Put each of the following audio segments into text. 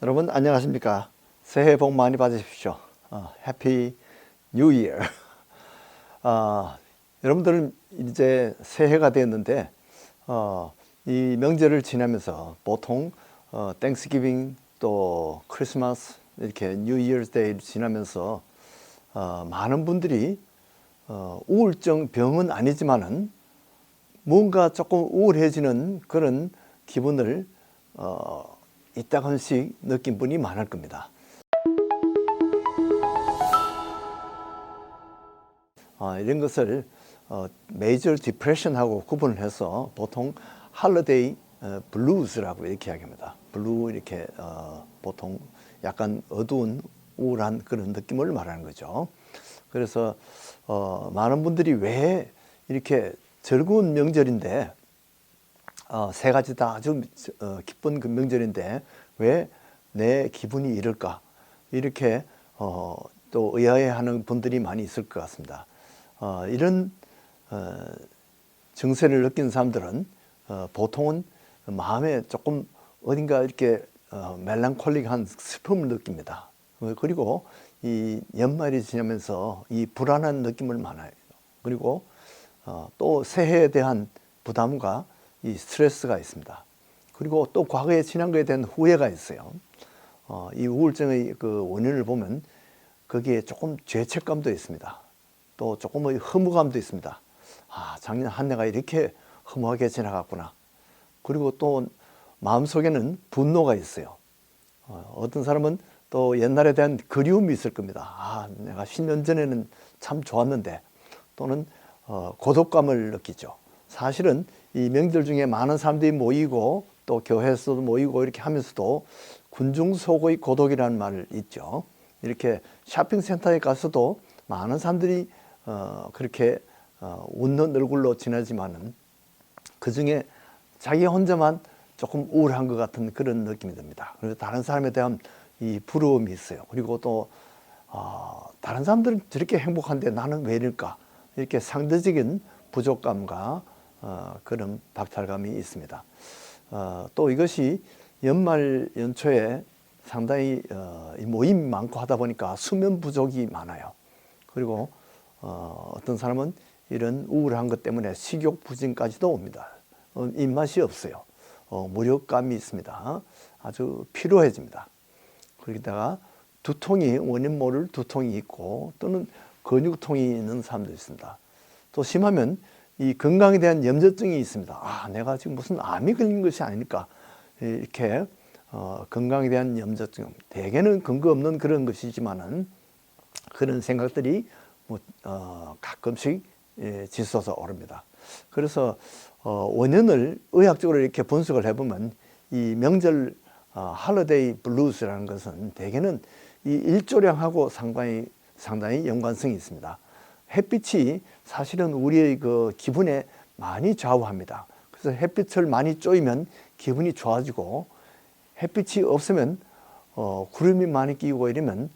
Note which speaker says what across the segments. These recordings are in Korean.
Speaker 1: 여러분 안녕하십니까? 새해 복 많이 받으십시오. 해피 뉴 이어. 여러분들은 이제 새해가 되었는데 이 명절을 지나면서 보통 땡스기빙 또 크리스마스 이렇게 뉴 이어스 데이를 지나면서 많은 분들이 우울증 병은 아니지만은 뭔가 조금 우울해지는 그런 기분을 이따금씩 느낀 분이 많을 겁니다. 이런 것을 메이저 디프레션하고 구분을 해서 보통 할리데이 블루즈라고 이렇게 이야기합니다. 블루 이렇게 보통 약간 어두운 우울한 그런 느낌을 말하는 거죠. 그래서 많은 분들이 왜 이렇게 즐거운 명절인데 세 가지 다 아주 기쁜 그 명절인데 왜 내 기분이 이럴까 이렇게 또 의아해하는 분들이 많이 있을 것 같습니다. 이런 증세를 느낀 사람들은 보통은 마음에 조금 어딘가 이렇게 멜랑콜릭한 슬픔을 느낍니다. 그리고 이 연말이 지나면서 이 불안한 느낌을 많아요. 그리고 또 새해에 대한 부담과 이 스트레스가 있습니다. 그리고 또 과거에 지난 것에 대한 후회가 있어요. 이 우울증의 그 원인을 보면 거기에 조금 죄책감도 있습니다. 또 조금의 허무감도 있습니다. 작년 한 해가 이렇게 허무하게 지나갔구나. 그리고 또 마음속에는 분노가 있어요. 어떤 사람은 또 옛날에 대한 그리움이 있을 겁니다. 내가 10년 전에는 참 좋았는데, 또는 고독감을 느끼죠. 사실은 이 명절 중에 많은 사람들이 모이고 또 교회에서도 모이고 이렇게 하면서도 군중속의 고독이라는 말 있죠. 이렇게 쇼핑센터에 가서도 많은 사람들이 그렇게 웃는 얼굴로 지나지만은 그 중에 자기 혼자만 조금 우울한 것 같은 그런 느낌이 듭니다. 그리고 다른 사람에 대한 이 부러움이 있어요. 그리고 또 다른 사람들은 저렇게 행복한데 나는 왜 이럴까? 이렇게 상대적인 부족감과 그런 박탈감이 있습니다. 또 이것이 연말 연초에 상당히 모임이 많고 하다 보니까 수면 부족이 많아요. 그리고 어떤 사람은 이런 우울한 것 때문에 식욕 부진까지도 옵니다. 입맛이 없어요. 무력감이 있습니다. 아주 피로해집니다. 거기다가 두통이 원인 모를 두통이 있고 또는 근육통이 있는 사람도 있습니다. 또 심하면 이 건강에 대한 염려증이 있습니다. 내가 지금 무슨 암이 걸린 것이 아닐까 이렇게 건강에 대한 염려증, 대개는 근거 없는 그런 것이지만은 그런 생각들이 가끔씩 짙어서 오릅니다. 그래서 원인을 의학적으로 이렇게 분석을 해보면 이 명절 할리데이 블루스라는 것은 대개는 이 일조량하고 상당히 연관성이 있습니다. 햇빛이 사실은 우리의 그 기분에 많이 좌우합니다. 그래서 햇빛을 많이 쬐면 기분이 좋아지고, 햇빛이 없으면 구름이 많이 끼고 이러면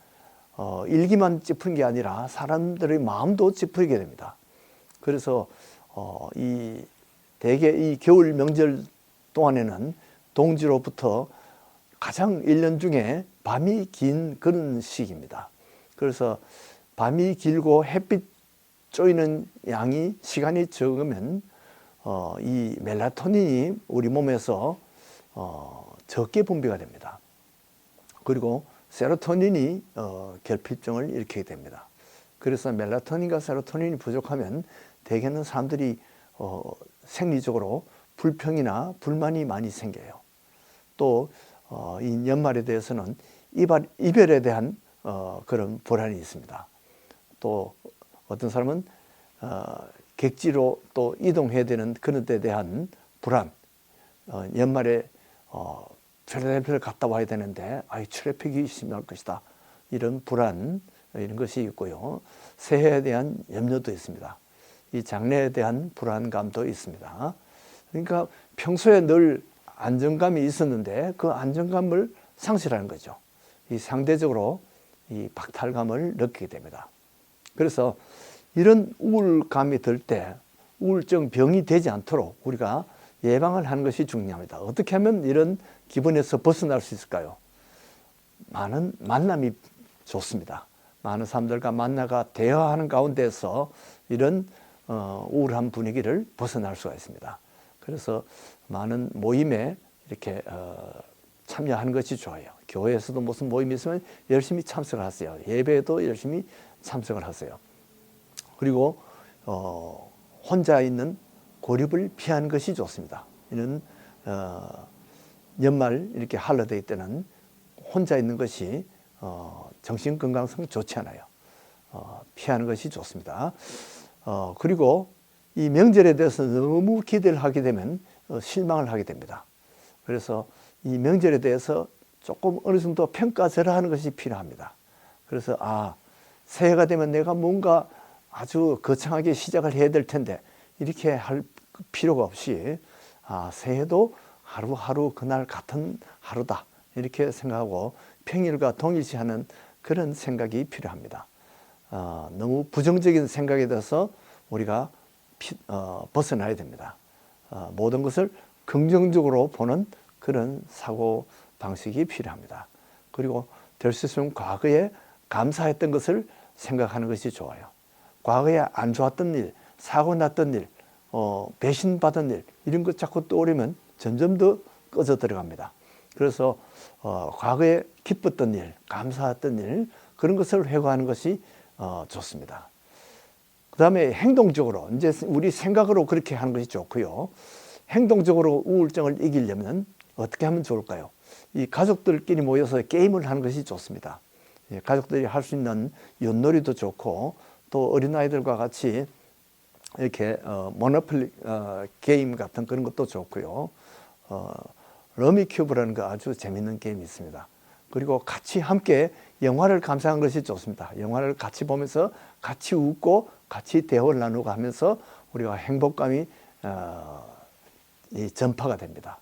Speaker 1: 일기만 찌푸린 게 아니라 사람들의 마음도 찌푸리게 됩니다. 그래서 대개 이 겨울 명절 동안에는 동지로부터 가장 1년 중에 밤이 긴 그런 시기입니다. 그래서 밤이 길고 햇빛 쬐는 양이 시간이 적으면 이 멜라토닌이 우리 몸에서 적게 분비가 됩니다. 그리고 세로토닌이 결핍증을 일으키게 됩니다. 그래서 멜라토닌과 세로토닌이 부족하면 대개는 사람들이 생리적으로 불평이나 불만이 많이 생겨요. 또 이 연말에 대해서는 이별에 대한 그런 불안이 있습니다. 또 어떤 사람은 객지로 또 이동해야 되는 그런 데 대한 불안, 연말에 필라델피아를 갔다 와야 되는데 트래픽이 심할 것이다, 이런 불안, 이런 것이 있고요. 새해에 대한 염려도 있습니다. 이 장래에 대한 불안감도 있습니다. 그러니까 평소에 늘 안정감이 있었는데 그 안정감을 상실하는 거죠. 이 상대적으로 이 박탈감을 느끼게 됩니다. 그래서 이런 우울감이 들 때 우울증 병이 되지 않도록 우리가 예방을 하는 것이 중요합니다. 어떻게 하면 이런 기분에서 벗어날 수 있을까요? 많은 만남이 좋습니다. 많은 사람들과 만나가 대화하는 가운데서 이런 우울한 분위기를 벗어날 수가 있습니다. 그래서 많은 모임에 이렇게 참여하는 것이 좋아요. 교회에서도 무슨 모임이 있으면 열심히 참석을 하세요. 예배에도 열심히 참석을 하세요. 그리고 혼자 있는 고립을 피하는 것이 좋습니다. 이는 연말 이렇게 할러데이 때는 혼자 있는 것이 정신 건강성 좋지 않아요. 피하는 것이 좋습니다. 그리고 이 명절에 대해서 너무 기대를 하게 되면 실망을 하게 됩니다. 그래서 이 명절에 대해서 조금 어느 정도 평가절하하는 것이 필요합니다. 그래서 새해가 되면 내가 뭔가 아주 거창하게 시작을 해야 될 텐데 이렇게 할 필요가 없이 새해도 하루하루 그날 같은 하루다 이렇게 생각하고 평일과 동일시하는 그런 생각이 필요합니다. 너무 부정적인 생각에 대해서 우리가 벗어나야 됩니다. 모든 것을 긍정적으로 보는 그런 사고 방식이 필요합니다. 그리고 될 수 있으면 과거에 감사했던 것을 생각하는 것이 좋아요. 과거에 안 좋았던 일, 사고 났던 일, 배신받은 일 이런 것 자꾸 떠오르면 점점 더 꺼져 들어갑니다. 그래서 과거에 기뻤던 일, 감사했던 일 그런 것을 회고하는 것이 좋습니다. 그 다음에 행동적으로 이제 우리 생각으로 그렇게 하는 것이 좋고요. 행동적으로 우울증을 이기려면 어떻게 하면 좋을까요? 이 가족들끼리 모여서 게임을 하는 것이 좋습니다. 가족들이 할 수 있는 윷놀이도 좋고 또 어린아이들과 같이 이렇게 모노폴리 게임 같은 그런 것도 좋고요. 러미큐브라는 거 아주 재밌는 게임이 있습니다. 그리고 같이 함께 영화를 감상하는 것이 좋습니다. 영화를 같이 보면서 같이 웃고 같이 대화를 나누고 하면서 우리가 행복감이 전파가 됩니다.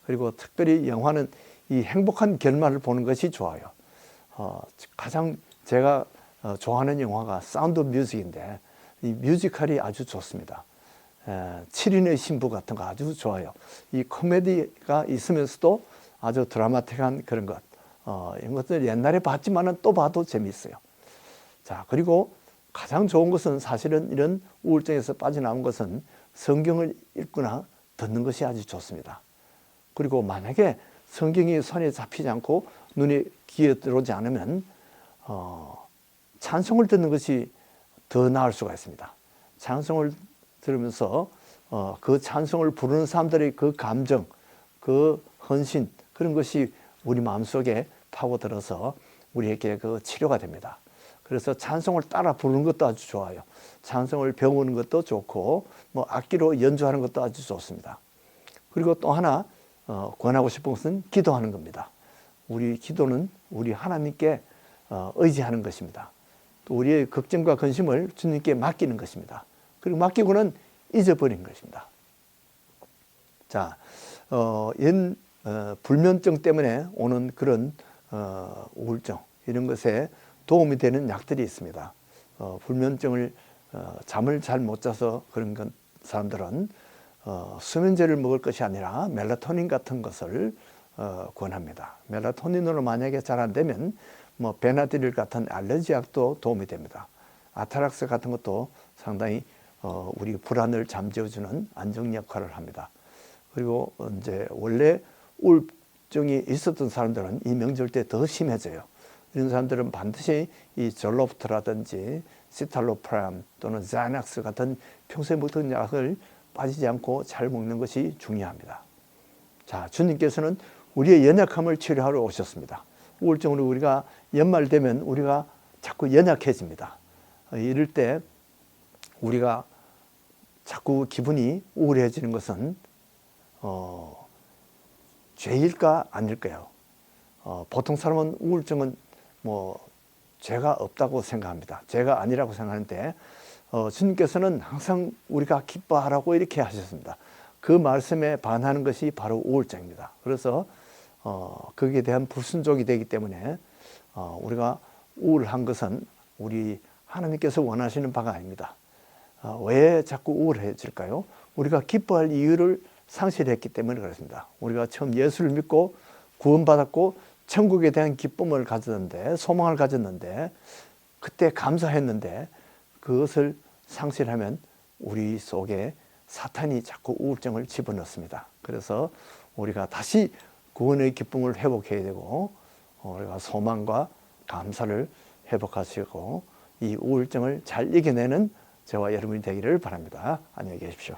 Speaker 1: 그리고 특별히 영화는 이 행복한 결말을 보는 것이 좋아요. 가장 제가 좋아하는 영화가 사운드 오브 뮤직인데 이 뮤지컬이 아주 좋습니다. 7인의 신부 같은 거 아주 좋아요. 이 코미디가 있으면서도 아주 드라마틱한 그런 것. 이런 것들 옛날에 봤지만은 또 봐도 재미있어요. 자, 그리고 가장 좋은 것은 사실은 이런 우울증에서 빠져나온 것은 성경을 읽거나 듣는 것이 아주 좋습니다. 그리고 만약에 성경이 손에 잡히지 않고 눈에 귀에 들어오지 않으면 찬송을 듣는 것이 더 나을 수가 있습니다. 찬송을 들으면서 그 찬송을 부르는 사람들의 그 감정, 그 헌신 그런 것이 우리 마음속에 파고들어서 우리에게 그 치료가 됩니다. 그래서 찬송을 따라 부르는 것도 아주 좋아요. 찬송을 배우는 것도 좋고 뭐 악기로 연주하는 것도 아주 좋습니다. 그리고 또 하나 권하고 싶은 것은 기도하는 겁니다. 우리 기도는 우리 하나님께 의지하는 것입니다. 또 우리의 걱정과 근심을 주님께 맡기는 것입니다. 그리고 맡기고는 잊어버린 것입니다. 자, 불면증 때문에 오는 그런 우울증 이런 것에 도움이 되는 약들이 있습니다. 불면증을 잠을 잘 못 자서 그런 사람들은 수면제를 먹을 것이 아니라 멜라토닌 같은 것을 권합니다. 멜라토닌으로 만약에 잘 안 되면 뭐 베나디릴 같은 알레르기 약도 도움이 됩니다. 아타락스 같은 것도 상당히 우리 불안을 잠재워주는 안정 역할을 합니다. 그리고 이제 원래 우울증이 있었던 사람들은 이 명절 때 더 심해져요. 이런 사람들은 반드시 이 졸로프트라든지 시탈로프람 또는 자낙스 같은 평소에 먹던 약을 빠지지 않고 잘 먹는 것이 중요합니다. 자, 주님께서는 우리의 연약함을 치료하러 오셨습니다. 우울증으로 우리가 연말 되면 우리가 자꾸 연약해집니다. 이럴 때 우리가 자꾸 기분이 우울해지는 것은 죄일까 아닐까요? 보통 사람은 우울증은 뭐 죄가 없다고 생각합니다. 죄가 아니라고 생각하는데 주님께서는 항상 우리가 기뻐하라고 이렇게 하셨습니다. 그 말씀에 반하는 것이 바로 우울증입니다. 그래서 거기에 대한 불순종이 되기 때문에 우리가 우울한 것은 우리 하나님께서 원하시는 바가 아닙니다. 왜 자꾸 우울해질까요? 우리가 기뻐할 이유를 상실했기 때문에 그렇습니다. 우리가 처음 예수를 믿고 구원받았고 천국에 대한 기쁨을 가졌는데, 소망을 가졌는데, 그때 감사했는데 그것을 상실하면 우리 속에 사탄이 자꾸 우울증을 집어넣습니다. 그래서 우리가 다시 구원의 기쁨을 회복해야 되고, 우리가 소망과 감사를 회복하시고 이 우울증을 잘 이겨내는 저와 여러분이 되기를 바랍니다. 안녕히 계십시오.